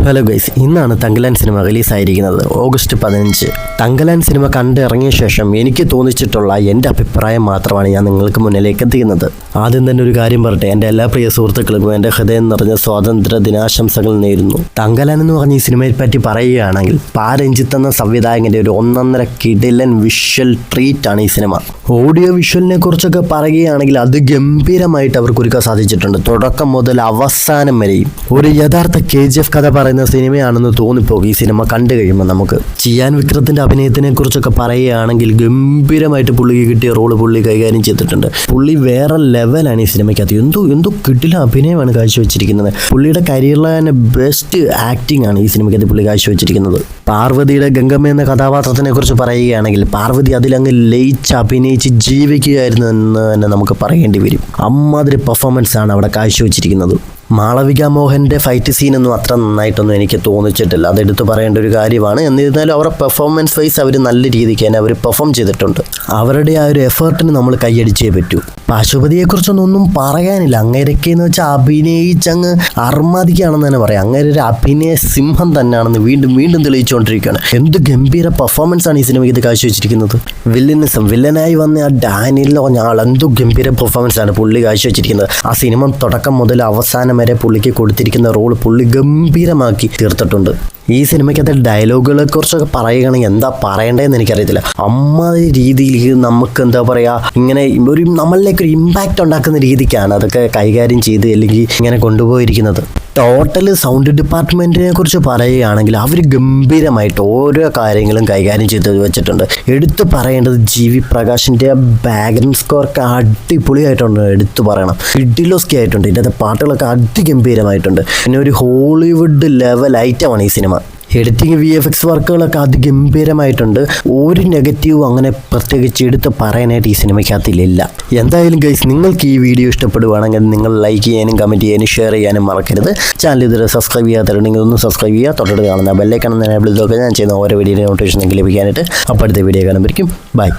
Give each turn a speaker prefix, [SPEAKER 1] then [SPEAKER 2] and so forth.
[SPEAKER 1] Hello guys, ഇന്നാണ് Thangalaan cinema റിലീസായിരിക്കുന്നത്. August 15. Thangalaan cinema കണ്ടിറങ്ങിയ ശേഷം എനിക്ക് തോന്നിച്ചിട്ടുള്ള എൻ്റെ അഭിപ്രായം മാത്രമാണ് ഞാൻ നിങ്ങൾക്ക് മുന്നിലേക്ക് എത്തിക്കുന്നത്. ആദ്യം തന്നെ ഒരു കാര്യം പറയട്ടെ, എൻ്റെ എല്ലാ പ്രിയ സുഹൃത്തുക്കൾക്കും എൻ്റെ ഹൃദയം നിറഞ്ഞ സ്വാതന്ത്ര്യ ദിനാശംസകൾ നേരുന്നു. തങ്കലാൻ എന്ന് പറഞ്ഞ ഈ സിനിമയെ പറ്റി പറയുകയാണെങ്കിൽ പാരഞ്ജിത്ത് എന്ന സംവിധായകൻ്റെ ഒരു ഒന്നൊന്നര കിടിലൻ വിഷ്വൽ ട്രീറ്റ് ആണ് ഈ സിനിമ. ഓഡിയോ വിഷ്വലിനെ കുറിച്ചൊക്കെ പറയുകയാണെങ്കിൽ അത് ഗംഭീരമായിട്ട് അവർക്ക് ഒരുക്കാൻ സാധിച്ചിട്ടുണ്ട്. തുടക്കം മുതൽ അവസാനം വരെയും ഒരു യഥാർത്ഥ KGF കഥ പറയുന്ന സിനിമയാണെന്ന് തോന്നിപ്പോകും ഈ സിനിമ കണ്ടു കഴിയുമ്പോൾ നമുക്ക്. ചിയാൻ വിക്രത്തിന്റെ അഭിനയത്തിനെ കുറിച്ചൊക്കെ പറയുകയാണെങ്കിൽ ഗംഭീരമായിട്ട് പുള്ളിക്ക് കിട്ടിയ റോള് പുള്ളി കൈകാര്യം ചെയ്തിട്ടുണ്ട്. പുള്ളി വേറെ ലെവലാണ് ഈ സിനിമയ്ക്കകത്ത്. എന്തോ കിടില അഭിനയമാണ് കാഴ്ചവെച്ചിരിക്കുന്നത്. പുള്ളിയുടെ കരിയറിലെ തന്നെ ബെസ്റ്റ് ആക്ടിംഗ് ആണ് ഈ സിനിമയ്ക്കകത്ത് പുള്ളി കാഴ്ചവെച്ചിരിക്കുന്നത്. പാർവതിയുടെ ഗംഗമ്മ എന്ന കഥാപാത്രത്തിനെ കുറിച്ച് പറയുകയാണെങ്കിൽ പാർവതി അതിലങ്ങ് ലയിച്ച് അഭിനയിച്ച് ജീവിക്കുകയായിരുന്നു എന്ന് തന്നെ നമുക്ക് പറയേണ്ടി വരും. അമ്മാതിരി പെർഫോമൻസ് ആണ് അവിടെ കാഴ്ചവെച്ചിരിക്കുന്നത്. മാളവിക മോഹൻ്റെ ഫൈറ്റ് സീനൊന്നും അത്ര നന്നായിട്ടൊന്നും എനിക്ക് തോന്നിച്ചിട്ടില്ല. അതെടുത്ത് പറയേണ്ട ഒരു കാര്യമാണ്. എന്നിരുന്നാലും അവരുടെ പെർഫോമൻസ് വൈസ് അവർ നല്ല രീതിക്ക് തന്നെ അവർ പെർഫോം ചെയ്തിട്ടുണ്ട്. അവരുടെ ആ ഒരു എഫേർട്ടിന് നമ്മൾ കൈയടിച്ചേ പറ്റൂ. പശുപതിയെക്കുറിച്ചൊന്നും പറയാനില്ല. അങ്ങേരൊക്കെ എന്ന് വെച്ചാൽ അഭിനയിച്ചങ്ങ് അർമാദിക്കുകയാണെന്ന് തന്നെ പറയാം. അങ്ങേരെ ഒരു അഭിനയ സിംഹം തന്നെയാണെന്ന് വീണ്ടും തെളിയിച്ചുകൊണ്ടിരിക്കുകയാണ്. എന്ത് ഗംഭീര പെർഫോമൻസ് ആണ് ഈ സിനിമയ്ക്ക് ഇത് കാഴ്ചവെച്ചിരിക്കുന്നത്. വില്ലനായി വന്ന ആ ഡാനിയലിലോ ആൾ എന്തോ ഗംഭീര പെർഫോമൻസ് ആണ് പുള്ളി കാഴ്ചവെച്ചിരിക്കുന്നത്. ആ സിനിമ തുടക്കം മുതൽ അവസാനം വരെ പുള്ളിക്ക് കൊടുത്തിരിക്കുന്ന റോൾ പുള്ളി ഗംഭീരമാക്കി തീർത്തിട്ടുണ്ട്. ഈ സിനിമയ്ക്കകത്തെ ഡയലോഗുകളെ കുറിച്ചൊക്കെ പറയുകയാണെങ്കിൽ എന്താ പറയേണ്ടതെന്ന് എനിക്കറിയത്തില്ല. അമ്മാതിരി രീതിയിൽ നമുക്ക് എന്താ പറയുക, ഇങ്ങനെ ഒരു നമ്മളിലേക്ക് ഒരു ഇമ്പാക്റ്റ് ഉണ്ടാക്കുന്ന രീതിക്കാണ് അതൊക്കെ കൈകാര്യം ചെയ്ത് അല്ലെങ്കിൽ ഇങ്ങനെ കൊണ്ടുപോയിരിക്കുന്നത്. ടോട്ടൽ സൗണ്ട് ഡിപ്പാർട്ട്മെൻറ്റിനെ കുറിച്ച് പറയുകയാണെങ്കിൽ അവർ ഗംഭീരമായിട്ട് ഓരോ കാര്യങ്ങളും കൈകാര്യം ചെയ്ത് വെച്ചിട്ടുണ്ട്. എടുത്തു പറയേണ്ടത് GV പ്രകാശിൻ്റെ ബാക്ക്ഗ്രൗണ്ട് സ്കോറൊക്കെ അടിപൊളിയായിട്ടുണ്ട്. എടുത്തു പറയണം, ഇഡിലോസ്കി ആയിട്ടുണ്ട്. ഇതിൻ്റെ പാട്ടുകളൊക്കെ അതിഗംഭീരമായിട്ടുണ്ട്. പിന്നെ ഒരു ഹോളിവുഡ് ലെവൽ ഐറ്റമാണ് ഈ സിനിമ. എഡിറ്റിംഗ് VFX വർക്കുകളൊക്കെ അതിഗംഭീരമായിട്ടുണ്ട്. ഒരു നെഗറ്റീവ് അങ്ങനെ പ്രത്യേകിച്ച് എടുത്ത് പറയാനായിട്ട് ഈ സിനിമയ്ക്കകത്തില്ല. എന്തായാലും ഗൈസ്, നിങ്ങൾക്ക് ഈ വീഡിയോ ഇഷ്ടപ്പെടുവാണെങ്കിൽ നിങ്ങൾ ലൈക്ക് ചെയ്യാനും കമൻറ്റ് ചെയ്യാനും ഷെയർ ചെയ്യാനും മറക്കരുത്. ചാനൽ ഇതുവരെ സബ്സ്ക്രൈബ് ചെയ്യാത്തവരുണ്ടെങ്കിൽ ഒന്ന് സബ്സ്ക്രൈബ് ചെയ്യുക. തൊട്ടടുത്ത് കാണുന്ന ബെല്ലൈക്കൺ എനേബിൾ ചെയ്തൊക്കെ ഞാൻ ചെയ്യുന്ന ഓരോ വീഡിയോ നോട്ടിഫിക്കേഷൻ ലഭിക്കാനായിട്ട്. അപ്പോൾ അടുത്ത വീഡിയോ കാണുമ്പോഴേക്കും ബൈ.